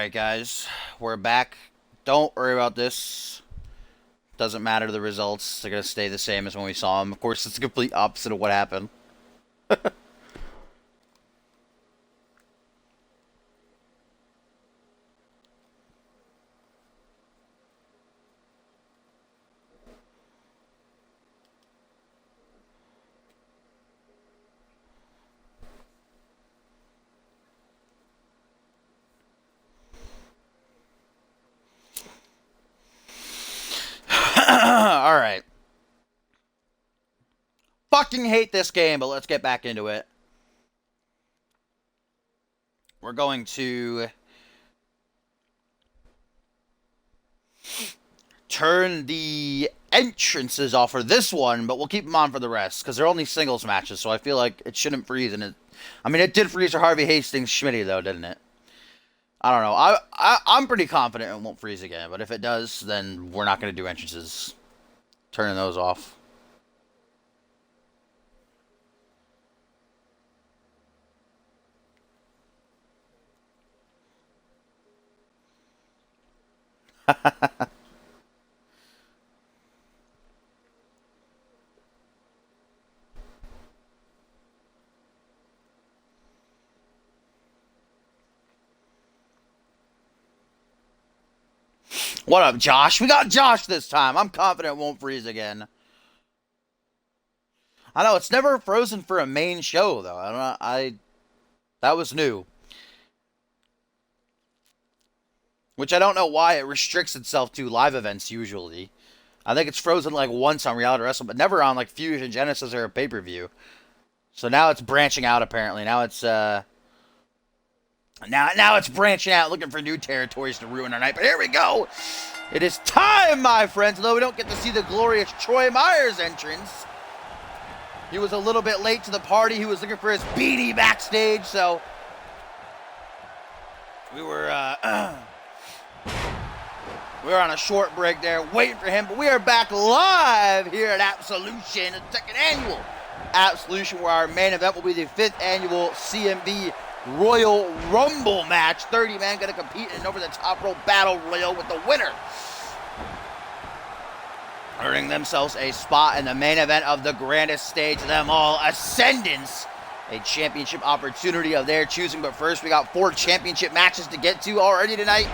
Alright, guys. We're back. Don't worry about this. Doesn't matter the results. They're going to stay the same as when we saw them. Of course, it's the complete opposite of what happened. Alright. Fucking hate this game, but let's get back into it. We're going to turn the entrances off for this one, but we'll keep them on for the rest, because they're only singles matches, so I feel like it shouldn't freeze. And it did freeze for Harvey Hastings Schmitty, though, didn't it? I don't know. I'm pretty confident it won't freeze again, but if it does, then we're not going to do entrances. Turning those off. What up, Josh? We got Josh this time. I'm confident it won't freeze again. I know it's never frozen for a main show though. I don't know. That was new. Which I don't know why it restricts itself to live events usually. I think it's frozen like once on Reality Wrestling, but never on like Fusion, Genesis, or a pay-per-view. So now it's branching out apparently. Now it's now it's branching out, looking for new territories to ruin our night. But here we go. It is time, my friends. Although we don't get to see the glorious Troy Myers entrance. He was a little bit late to the party. He was looking for his BD backstage, so we were on a short break there, waiting for him. But we are back live here at Absolution, the second annual Absolution, where our main event will be the 5th annual CMV Royal Rumble match. 30 men going to compete in an over-the-top rope battle royal with the winner earning themselves a spot in the main event of the grandest stage of them all, Ascendance, a championship opportunity of their choosing. But first, we got 4 championship matches to get to already tonight.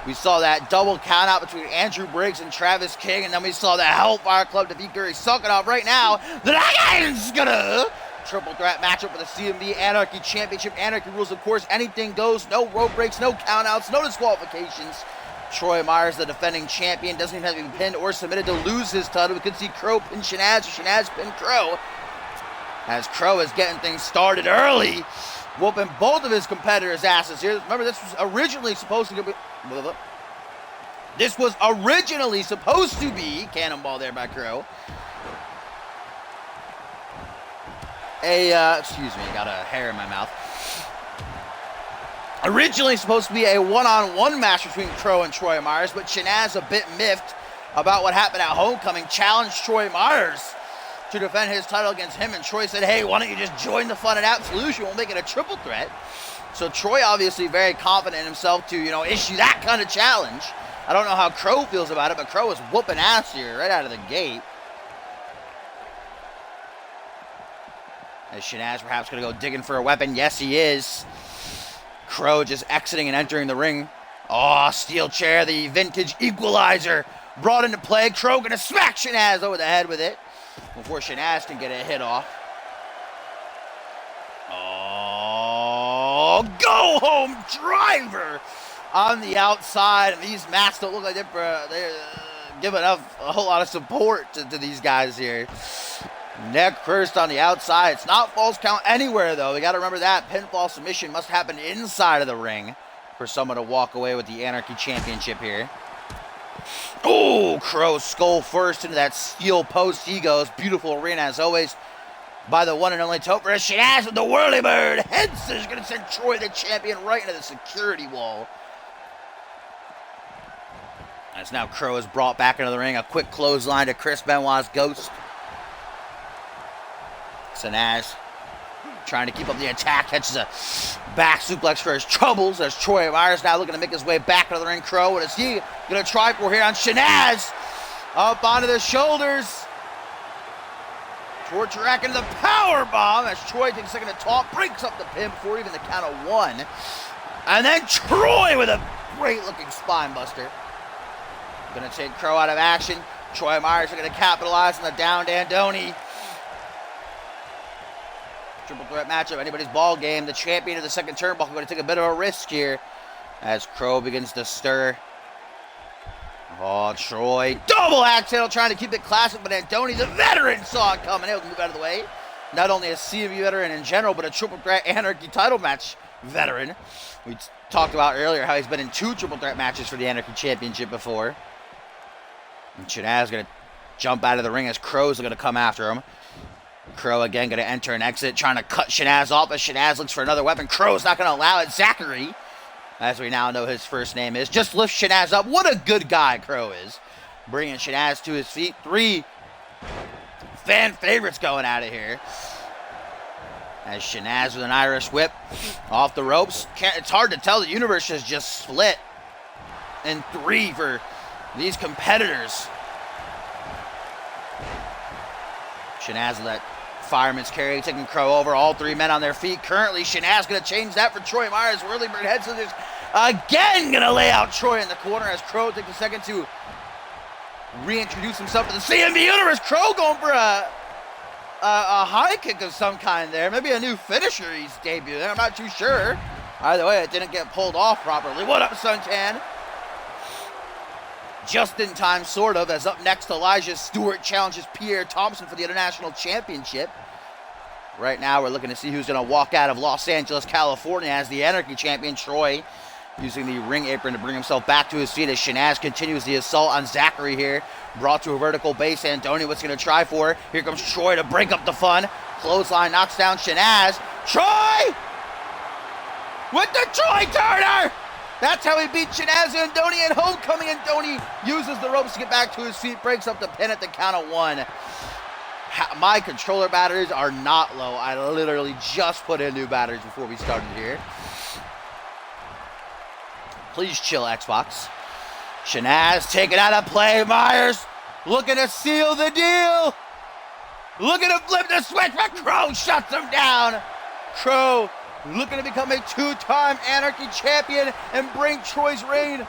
We saw that double countout between Andrew Briggs and Travis King, and then we saw the Hellfire Club defeat Gary Sucking right now. The Lions gonna triple threat matchup for the CMV Anarchy Championship. Anarchy rules, of course, anything goes. No rope breaks, no countouts, no disqualifications. Troy Myers, the defending champion, doesn't even have to be pinned or submitted to lose his title. We could see Crow pin Shanaz, or Shanaz pin Crow, as Crow is getting things started early, whooping both of his competitors' asses here. Remember, this was originally supposed to be... Cannonball there by Crow. Excuse me, got a hair in my mouth. Originally supposed to be a one-on-one match between Crow and Troy Myers, but Shanaz, a bit miffed about what happened at Homecoming, challenged Troy Myers to defend his title against him, and Troy said, hey, why don't you just join the fun at Absolution? We'll make it a triple threat. So Troy obviously very confident in himself to, issue that kind of challenge. I don't know how Crow feels about it, but Crow is whooping ass here right out of the gate. Is Shanaz perhaps going to go digging for a weapon? Yes, he is. Crow just exiting and entering the ring. Oh, steel chair, the vintage equalizer brought into play. Crow going to smack Shanaz over the head with it before Shanaz can get a hit off. Oh, go home driver on the outside. And these mats don't look like they're giving up a whole lot of support to these guys here. Neck first on the outside. It's not false count anywhere, though. We got to remember that. Pinfall submission must happen inside of the ring for someone to walk away with the Anarchy Championship here. Oh, Crow skull first into that steel post. He goes. Beautiful arena, as always, by the one and only Topher. Shanaz with the whirly bird. Head scissors going to send Troy, the champion, right into the security wall. As now Crow is brought back into the ring. A quick clothesline to Chris Benoit's Ghost. Shanaz trying to keep up the attack. Catches a back suplex for his troubles as Troy Myers now looking to make his way back into the ring. Crow, what is he going to try for here on Shanaz? Up onto the shoulders. Torture rack into the power bomb as Troy takes a second to talk, breaks up the pin before even the count of 1. And then Troy with a great looking spine buster. Gonna take Crow out of action. Troy Myers are gonna capitalize on the down Dandoni. Triple threat matchup, anybody's ball game. The champion of the second turnbuckle gonna take a bit of a risk here as Crow begins to stir. Oh, Troy, double axe handle trying to keep it classic, but Andoni, the veteran, saw it coming. Able to move out of the way. Not only a CMV veteran in general, but a triple threat Anarchy title match veteran. We talked about earlier how he's been in 2 triple threat matches for the Anarchy Championship before. And Shanaz going to jump out of the ring as Crow's going to come after him. Crow again going to enter and exit, trying to cut Shanaz off as Shanaz looks for another weapon. Crow's not going to allow it. Zachary, as we now know his first name is, just lifts Shanaz up. What a good guy Crow is. Bringing Shanaz to his feet. 3 fan favorites going out of here. As Shanaz with an Irish whip off the ropes. It's hard to tell. The universe has just split in 3 for these competitors. Shanaz with that fireman's carry, taking Crow over. All 3 men on their feet. Currently, Shanaz going to change that for Troy Myers. Whirlybird head scissors again going to lay out Troy in the corner as Crow takes a second to reintroduce himself to the CMV universe. Crow going for a high kick of some kind there. Maybe a new finisher he's debuting. I'm not too sure. Either way, it didn't get pulled off properly. What up, Suntan? Just in time, sort of, as up next, Elijah Stewart challenges Pierre Thompson for the International Championship. Right now, we're looking to see who's going to walk out of Los Angeles, California as the Anarchy Champion. Troy using the ring apron to bring himself back to his feet as Shanaz continues the assault on Zachary here. Brought to a vertical base. Andoni, what's going to try for? Here comes Troy to break up the fun. Clothesline knocks down Shanaz. Troy! With the Troy Turner! That's how he beat Shanaz and Andoni at homecoming. Andoni uses the ropes to get back to his feet, breaks up the pin at the count of 1. My controller batteries are not low. I literally just put in new batteries before we started here. Please chill, Xbox. Shanaz taken out of play. Myers looking to seal the deal. Looking to flip the switch, but Crow shuts him down. Crow looking to become a 2-time Anarchy champion and bring Troy's reign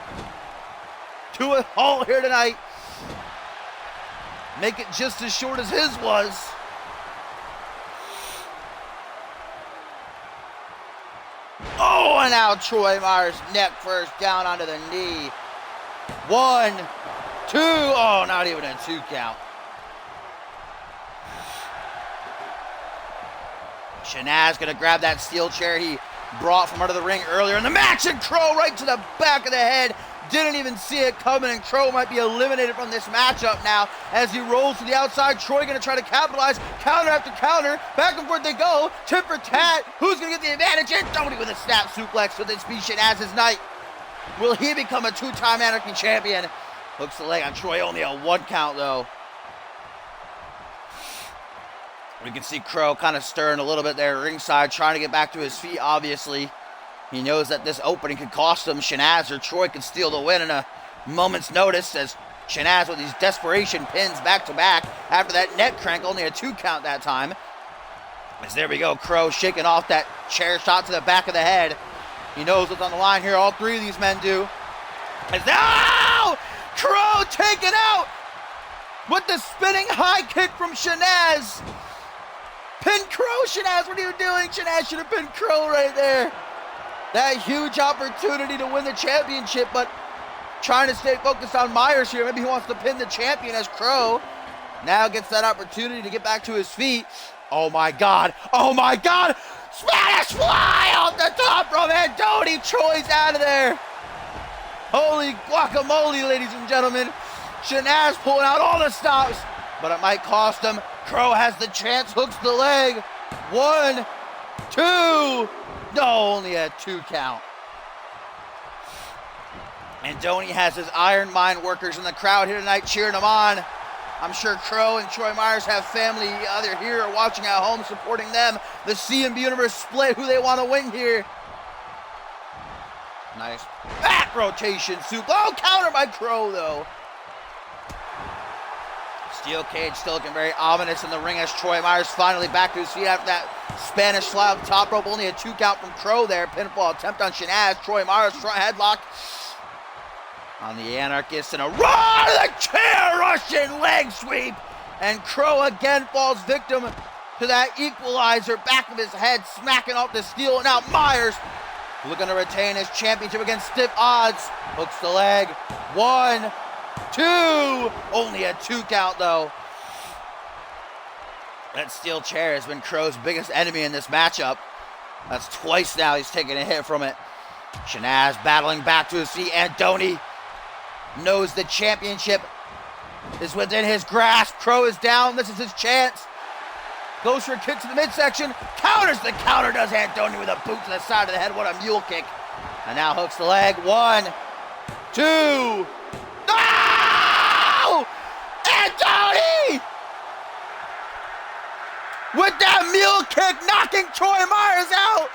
to a halt here tonight. Make it just as short as his was. Oh, and now Troy Myers neck first down onto the knee. 1, 2, oh, not even a 2 count. Shanaz gonna grab that steel chair he brought from under the ring earlier in the match, and Crow right to the back of the head. Didn't even see it coming, and Crow might be eliminated from this matchup now as he rolls to the outside. Troy gonna try to capitalize, counter after counter, back and forth they go, tit for tat. Who's gonna get the advantage? And Tony with a snap suplex for this be Shanaz's night. Will he become a 2-time Anarchy champion? Hooks the leg on Troy, only a 1 count though. We can see Crow kind of stirring a little bit there ringside, trying to get back to his feet, obviously. He knows that this opening could cost him. Shanaz or Troy could steal the win in a moment's notice as Shanaz with these desperation pins back to back after that neck crank, only a 2 count that time. As there we go, Crow shaking off that chair shot to the back of the head. He knows what's on the line here, all 3 of these men do. As now, Crow taken out with the spinning high kick from Shanaz. Pin Crow, Shanaz, what are you doing? Shanaz should have pinned Crow right there. That huge opportunity to win the championship, but trying to stay focused on Myers here. Maybe he wants to pin the champion as Crow now gets that opportunity to get back to his feet. Oh my God, oh my God. Spanish fly off the top from Andoni. Troy's out of there. Holy guacamole, ladies and gentlemen. Shanaz pulling out all the stops, but it might cost him. Crow has the chance, hooks the leg. 1, 2. No, only a 2 count. Andoni has his Iron Mind workers in the crowd here tonight cheering him on. I'm sure Crow and Troy Myers have family either here or watching at home supporting them. The CMV universe split who they want to win here. Nice back rotation soup. Oh, counter by Crow though. Steel cage still looking very ominous in the ring as Troy Myers finally back to his feet after that Spanish fly up top rope. Only a 2 count from Crow there. Pinfall attempt on Shanaz. Troy Myers front headlock on the Anarchist and a raw to the chair Russian leg sweep. And Crow again falls victim to that equalizer back of his head, smacking off the steel. And now Myers looking to retain his championship against stiff odds. Hooks the leg. 1, 2. Only a 2 count though. That steel chair has been Crow's biggest enemy in this matchup. That's twice now he's taken a hit from it. Shanaz battling back to his feet. Andoni knows the championship is within his grasp. Crow is down. This is his chance. Goes for a kick to the midsection. Counters the counter. Does Andoni with a boot to the side of the head. What a mule kick. And now hooks the leg. 1, 2. No! Andoni! With that mule kick knocking Troy Myers out.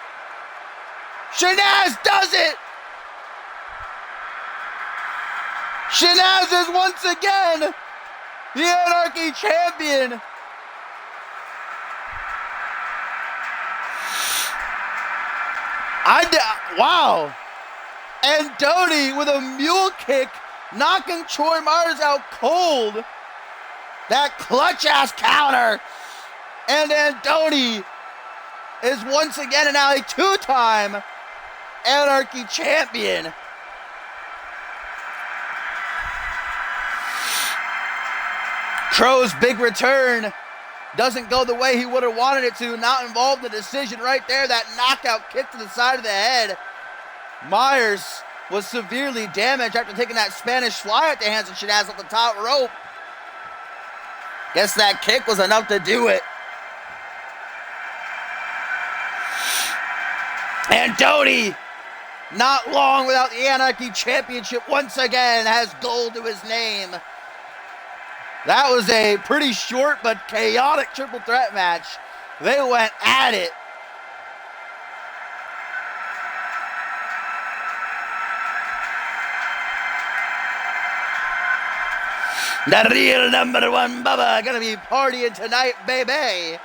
Shanaz does it. Shanaz is once again the Anarchy champion. Wow. Andoni with a mule kick knocking Troy Myers out cold. That clutch ass counter. And Andoni is once again an alley 2-time Anarchy champion. Crow's big return doesn't go the way he would have wanted it to. Not involved in the decision right there. That knockout kick to the side of the head. Myers was severely damaged after taking that Spanish fly at the hands of Shanaz off the top rope. Guess that kick was enough to do it. Andoni, not long without the Anarchy Championship, once again has gold to his name. That was a pretty short but chaotic triple threat match. They went at it. The real number one Bubba gonna be partying tonight, baby.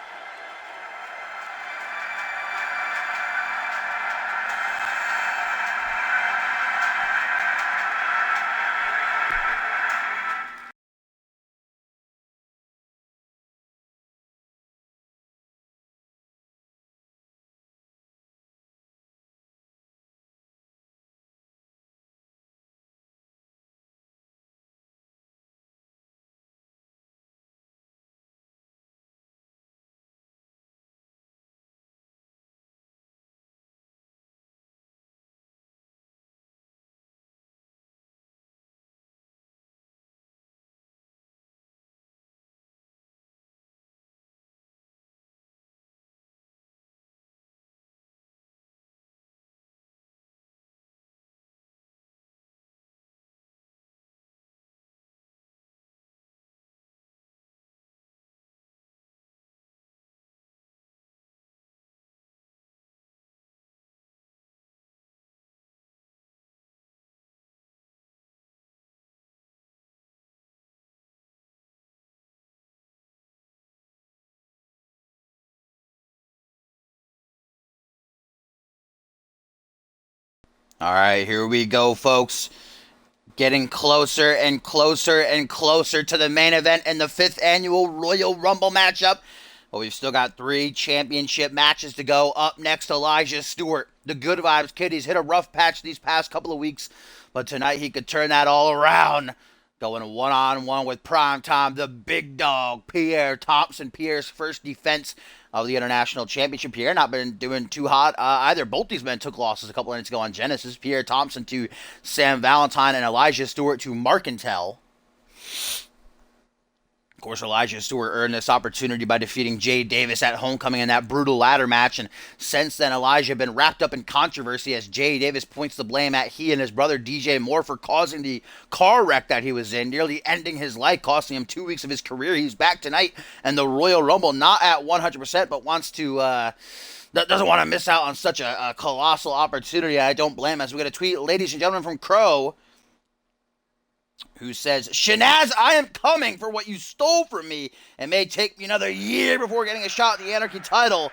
All right, here we go, folks. Getting closer and closer and closer to the main event in the 5th annual Royal Rumble matchup. But we've still got 3 championship matches to go. Up next, Elijah Stewart. The Good Vibes Kid. He's hit a rough patch these past couple of weeks, but tonight he could turn that all around. Going one-on-one with Primetime, the big dog, Pierre Thompson. Pierre's first defense of the International Championship. Pierre not been doing too hot either. Both these men took losses a couple of minutes ago on Genesis. Pierre Thompson to Sam Valentine and Elijah Stewart to Mark and Tell. Of course, Elijah Stewart earned this opportunity by defeating Jay Davis at Homecoming in that brutal ladder match, and since then, Elijah has been wrapped up in controversy as Jay Davis points the blame at he and his brother DJ Moore for causing the car wreck that he was in, nearly ending his life, costing him 2 weeks of his career. He's back tonight in the Royal Rumble, not at 100%, but wants to, doesn't want to miss out on such a colossal opportunity. I don't blame him. As we get a tweet, ladies and gentlemen, from Crow, who says, Shanaz, I am coming for what you stole from me. It may take me another year before getting a shot at the Anarchy title,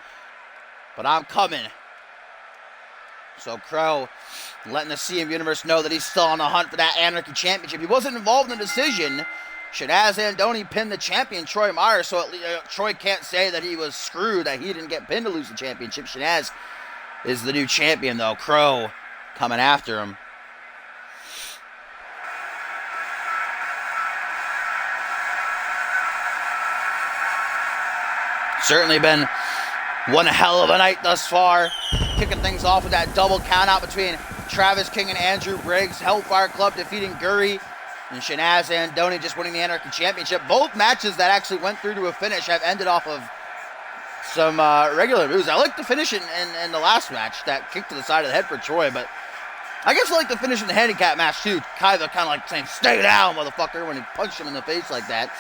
but I'm coming. So Crow letting the CM Universe know that he's still on the hunt for that Anarchy Championship. He wasn't involved in the decision. Shanaz Andoni pinned the champion, Troy Myers, so at least, Troy can't say that he was screwed, that he didn't get pinned to lose the championship. Shanaz is the new champion, though. Crow coming after him. Certainly been one hell of a night thus far. Kicking things off with that double countout between Travis King and Andrew Briggs. Hellfire Club defeating Guri. And Shanaz Andoni just winning the Anarchy Championship. Both matches that actually went through to a finish have ended off of some regular moves. I like the finish in the last match, that kick to the side of the head for Troy, but I guess I like the finish in the handicap match too. Kaiva kind of like saying, stay down, motherfucker, when he punched him in the face like that.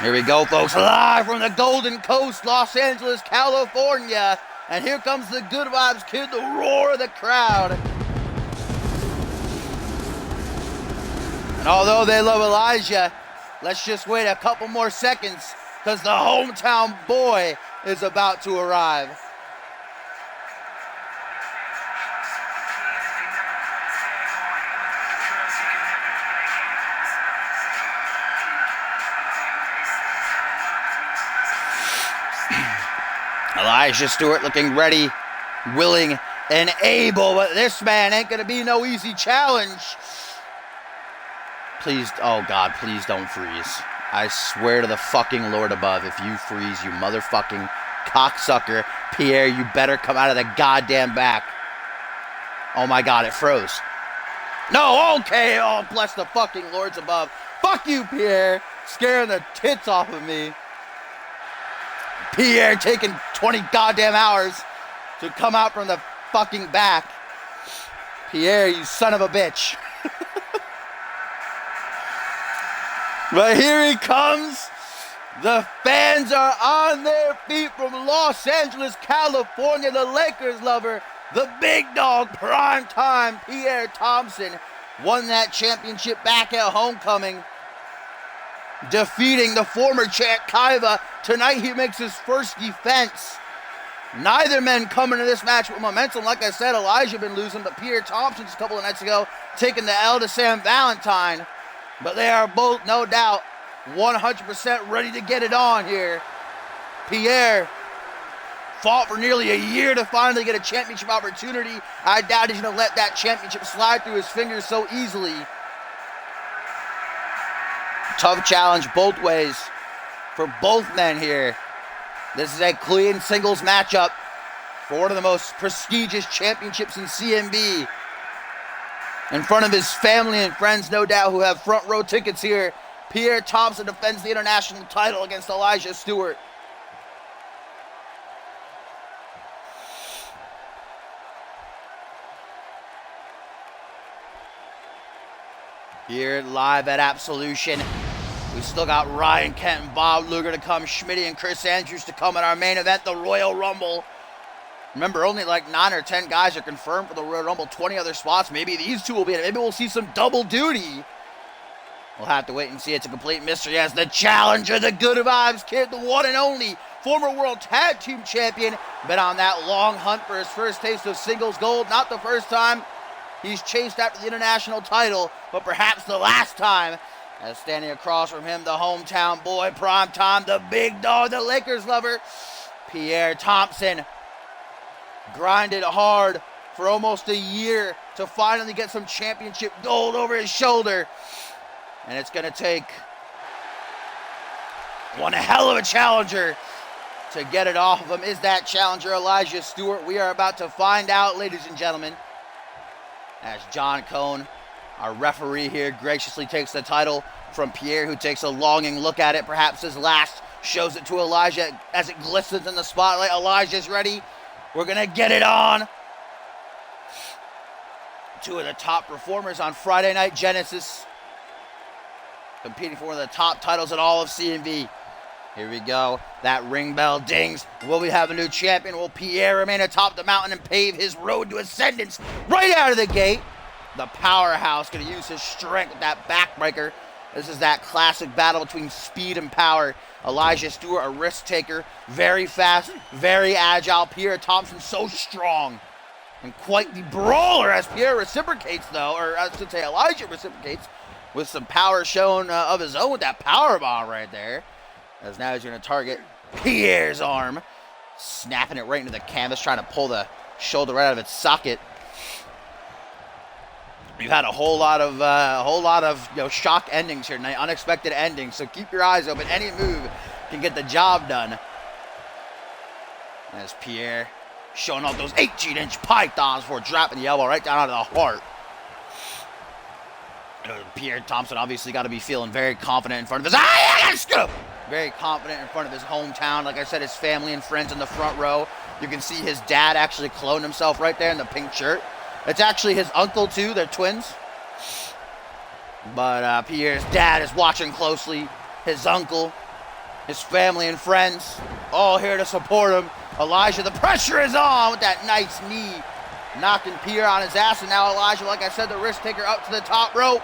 Here we go, folks, live from the Golden Coast, Los Angeles, California. And here comes the Good Vibes Kid, the roar of the crowd. And although they love Elijah, let's just wait a couple more seconds, because the hometown boy is about to arrive. Elijah Stewart looking ready, willing, and able, but this man ain't gonna be no easy challenge. Please, oh God, please don't freeze. I swear to the fucking Lord above, if you freeze, you motherfucking cocksucker, Pierre, you better come out of the goddamn back. Oh my God, it froze. No, okay, oh bless the fucking Lords above. Fuck you, Pierre, scaring the tits off of me. Pierre taking 20 goddamn hours to come out from the fucking back. Pierre, you son of a bitch. But here he comes. The fans are on their feet from Los Angeles, California. The Lakers lover, the big dog, prime time, Pierre Thompson, won that championship back at Homecoming, defeating the former champ Kaiva. Tonight he makes his first defense. Neither man coming to this match with momentum. Like I said, Elijah been losing, but Pierre Thompson just a couple of nights ago taking the L to Sam Valentine. But they are both, no doubt, 100% ready to get it on here. Pierre fought for nearly a year to finally get a championship opportunity. I doubt he's going to let that championship slide through his fingers so easily. Tough challenge both ways for both men here. This is a clean singles matchup for one of the most prestigious championships in CMV. In front of his family and friends, no doubt, who have front row tickets here, Pierre Thompson defends the international title against Elijah Stewart. Here live at Absolution, we still got Ryan Kent and Bob Luger to come, Schmitty and Chris Andrews to come in our main event, the Royal Rumble. Remember, only like 9 or 10 guys are confirmed for the Royal Rumble, 20 other spots. Maybe these two will be in it. Maybe we'll see some double duty. We'll have to wait and see. It's a complete mystery as the challenger, the Good Vibes Kid, the one and only former World Tag Team Champion, been on that long hunt for his first taste of singles gold. Not the first time he's chased after the international title, but perhaps the last time. As standing across from him, the hometown boy, prime time, the big dog, the Lakers lover, Pierre Thompson. Grinded hard for almost a year to finally get some championship gold over his shoulder. And it's going to take one hell of a challenger to get it off of him. Is that challenger Elijah Stewart? We are about to find out, ladies and gentlemen, as John Cone Our referee here graciously takes the title from Pierre, who takes a longing look at it, perhaps his last, shows it to Elijah as it glistens in the spotlight. Elijah's ready. We're going to get it on. Two of the top performers on Friday Night Genesis, competing for one of the top titles in all of CMV. Here we go. That ring bell dings. Will we have a new champion? Will Pierre remain atop the mountain and pave his road to ascendance right out of the gate? The powerhouse going to use his strength with that backbreaker. This is that classic battle between speed and power. Elijah Stewart, a risk taker, very fast, very agile. Pierre Thompson, so strong and quite the brawler, as Pierre reciprocates, though, or I should say Elijah reciprocates with some power shown of his own with that power bomb right there. As now he's going to target Pierre's arm, snapping it right into the canvas, trying to pull the shoulder right out of its socket. We've had a whole lot of shock endings here tonight, unexpected endings. So keep your eyes open. Any move can get the job done. As Pierre showing off those 18-inch pythons before dropping the elbow right down out of the heart. Pierre Thompson obviously got to be feeling very confident in front of his. Very confident in front of his hometown. Like I said, his family and friends in the front row. You can see his dad actually cloned himself right there in the pink shirt. It's actually his uncle, too. They're twins. But Pierre's dad is watching closely. His uncle, his family and friends, all here to support him. Elijah, the pressure is on with that nice knee, knocking Pierre on his ass. And now Elijah, like I said, the risk taker up to the top rope.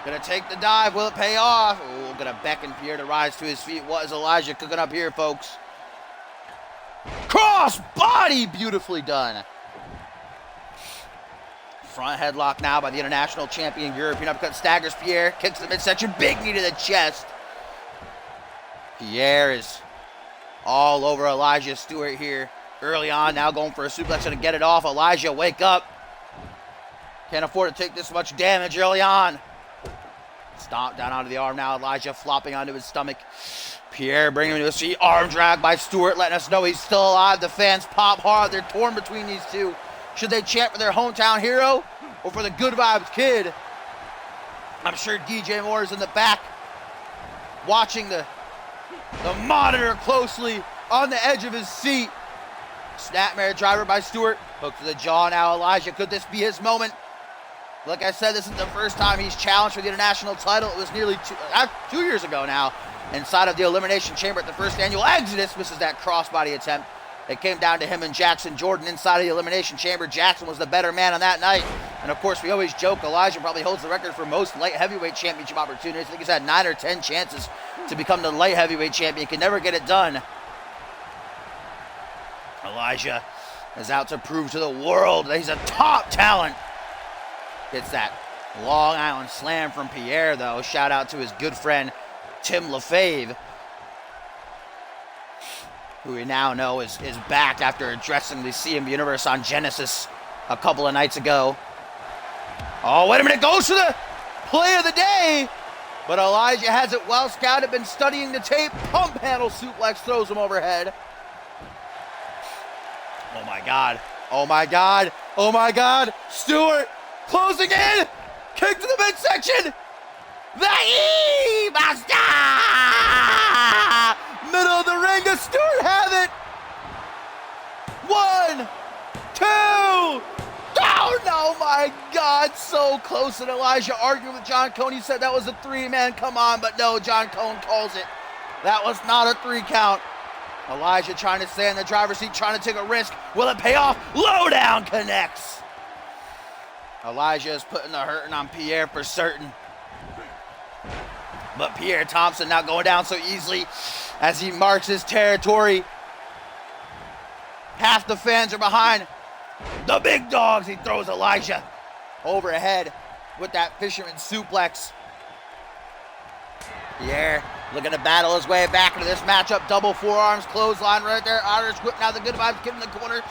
Gonna take the dive. Will it pay off? Oh, gonna beckon Pierre to rise to his feet. What is Elijah cooking up here, folks? Cross body, beautifully done. Front headlock now by the international champion. European uppercut staggers Pierre. Kicks the midsection. Big knee to the chest. Pierre is all over Elijah Stewart here early on. Now going for a suplex. Going to get it off. Elijah, wake up. Can't afford to take this much damage early on. Stomp down onto the arm now. Elijah flopping onto his stomach. Pierre bringing him to his feet. Arm drag by Stewart, letting us know he's still alive. The fans pop hard. They're torn between these two. Should they chant for their hometown hero or for the Good Vibes Kid? I'm sure DJ Moore is in the back watching the monitor closely on the edge of his seat. Snapmare driver by Stewart. Hook to the jaw now. Elijah, could this be his moment? Like I said, this is the first time he's challenged for the international title. It was nearly 2 years ago now, inside of the Elimination Chamber at the first annual Exodus. Misses that crossbody attempt. It came down to him and Jackson Jordan inside of the Elimination Chamber. Jackson was the better man on that night. And of course, we always joke Elijah probably holds the record for most light heavyweight championship opportunities. I think he's had 9 or 10 chances to become the light heavyweight champion. Can never get it done. Elijah is out to prove to the world that he's a top talent. Gets that Long Island slam from Pierre, though. Shout out to his good friend, Tim LaFave, who we now know is back after addressing the CMV Universe on Genesis a couple of nights ago. Oh, wait a minute. Goes to the play of the day. But Elijah has it well scouted, been studying the tape. Pump handle suplex, throws him overhead. Oh, my God. Oh, my God. Oh, my God. Stewart closing in. Kick to the midsection. The E-Master! Middle of the ring. Does Stewart have it? 1, 2. Down! Oh my God, so close. And Elijah arguing with John Cone. He said that was a 3-man. Come on, but no, John Cone calls it. That was not a 3 count. Elijah trying to stay in the driver's seat, trying to take a risk. Will it pay off? Lowdown connects. Elijah is putting the hurting on Pierre for certain. But Pierre Thompson not going down so easily as he marks his territory. Half the fans are behind the big dogs. He throws Elijah overhead with that fisherman suplex. Pierre looking to battle his way back into this matchup. Double forearms, clothesline right there. Irish whip now, the Good Vibes Kid in the corner.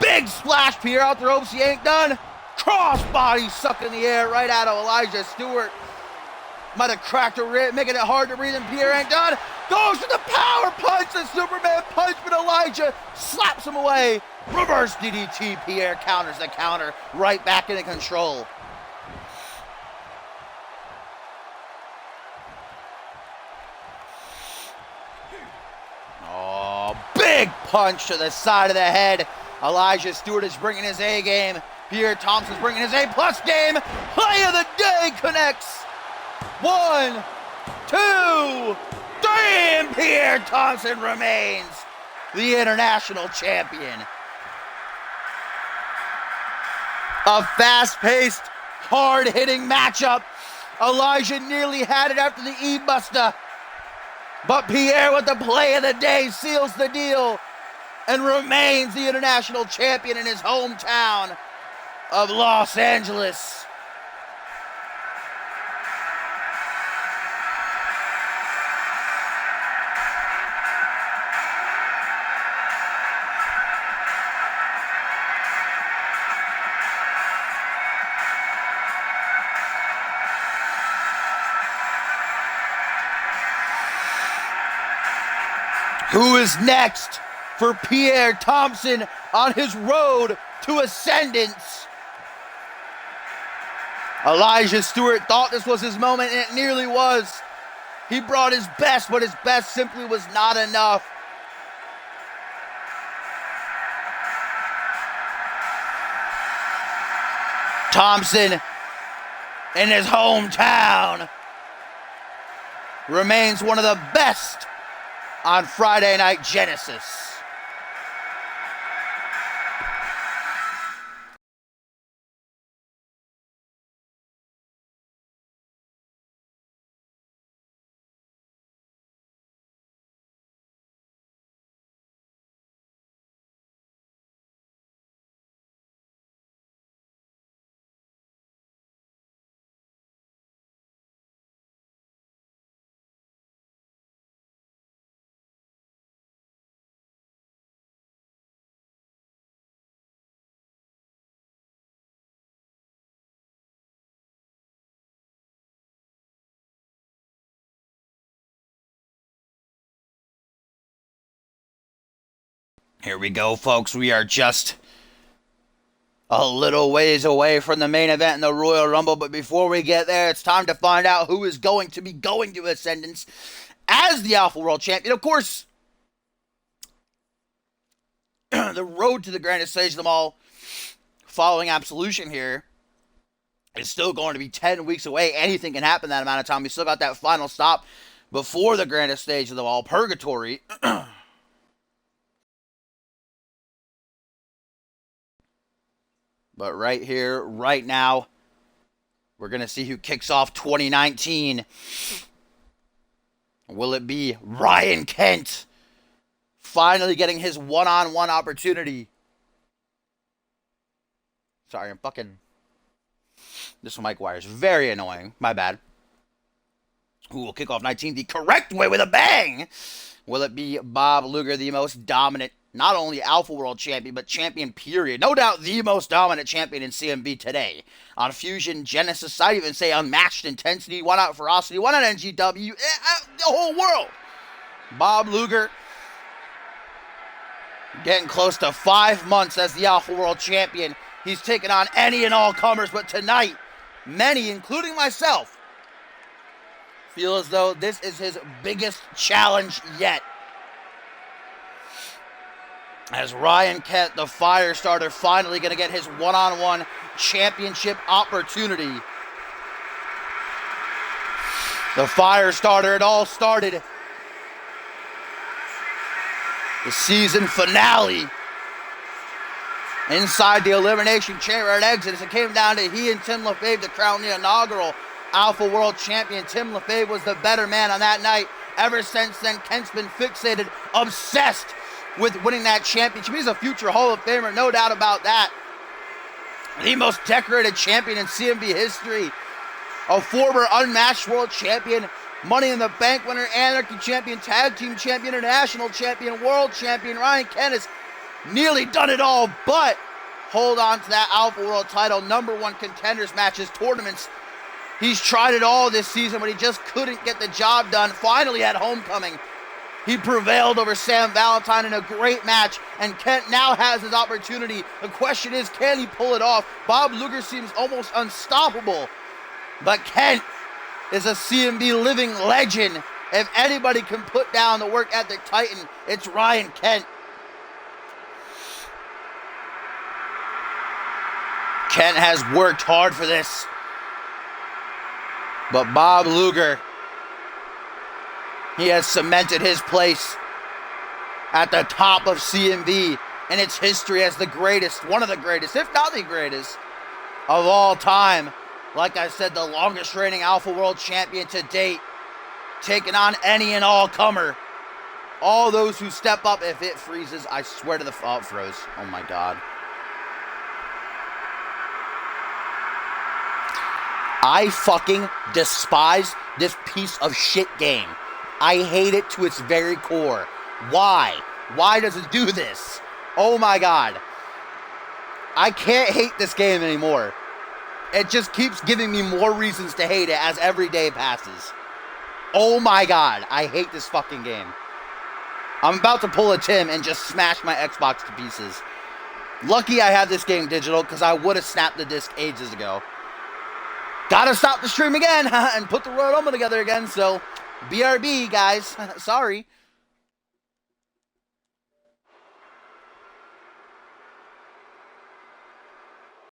Big splash, Pierre out the ropes. He ain't done. Crossbody sucked in the air right out of Elijah Stewart. Might have cracked a rib, making it hard to breathe, and Pierre ain't done. Goes to the power punch, the Superman punch, but Elijah slaps him away. Reverse DDT, Pierre counters the counter, right back into control. Big punch to the side of the head. Elijah Stewart is bringing his A game. Pierre Thompson's bringing his A-plus game. Play of the day connects. 1, 2, 3, and Pierre Thompson remains the international champion. A fast-paced, hard-hitting matchup. Elijah nearly had it after the E-Buster, but Pierre with the play of the day seals the deal and remains the international champion in his hometown of Los Angeles. Who is next for Pierre Thompson on his road to ascendance? Elijah Stewart thought this was his moment, and it nearly was. He brought his best, but his best simply was not enough. Thompson, in his hometown, remains one of the best on Friday Night Genesis. Here we go, folks. We are just a little ways away from the main event in the Royal Rumble, but before we get there, it's time to find out who is going to be going to Ascendance as the Alpha World Champion. Of course, the road to the grandest stage of them all, following Absolution here, is still going to be 10 weeks away. Anything can happen that amount of time. We still got that final stop before the grandest stage of them all, Purgatory. But right here, right now, we're going to see who kicks off 2019. Will it be Ryan Kent finally getting his one-on-one opportunity? Sorry, I'm fucking... This mic wire is very annoying. My bad. Who will kick off 19 the correct way with a bang? Will it be Bob Luger, the most dominant, not only Alpha World Champion, but champion period? No doubt the most dominant champion in CMV today. On Fusion, Genesis, I'd even say unmatched intensity, one out ferocity, one out NGW, the whole world. Bob Luger getting close to 5 months as the Alpha World Champion. He's taken on any and all comers, but tonight, many, including myself, feel as though this is his biggest challenge yet. As Ryan Kent, the fire starter, finally going to get his one-on-one championship opportunity. The fire starter, it all started. The season finale. Inside the Elimination Chamber at Exodus, it came down to he and Tim LaFave to crown the inaugural Alpha World Champion. Tim LaFave was the better man on that night. Ever since then, Kent's been fixated, obsessed with winning that championship. He's a future Hall of Famer, no doubt about that. The most decorated champion in CMV history. A former unmatched world champion, Money in the Bank winner, Anarchy champion, Tag Team champion, International champion, World champion. Ryan Kent has nearly done it all, but hold on to that Alpha World title. #1 contenders matches, tournaments. He's tried it all this season, but he just couldn't get the job done. Finally at Homecoming, he prevailed over Sam Valentine in a great match, and Kent now has his opportunity. The question is, can he pull it off? Bob Luger seems almost unstoppable, but Kent is a CMV living legend. If anybody can put down the work ethic titan, it's Ryan Kent. Kent has worked hard for this. But Bob Luger, he has cemented his place at the top of CMV in its history as the greatest, one of the greatest, if not the greatest, of all time. Like I said, the longest reigning Alpha World Champion to date, taking on any and all comer. All those who step up. If it freezes, I swear to the... Oh, it froze. Oh my God. I fucking despise this piece of shit game. I hate it to its very core. Why? Why does it do this? Oh my God. I can't hate this game anymore. It just keeps giving me more reasons to hate it as every day passes. Oh my God. I hate this fucking game. I'm about to pull a Tim and just smash my Xbox to pieces. Lucky I have this game digital, because I would have snapped the disc ages ago. Gotta stop the stream again and put the Royal Rumble together again, so BRB, guys. Sorry.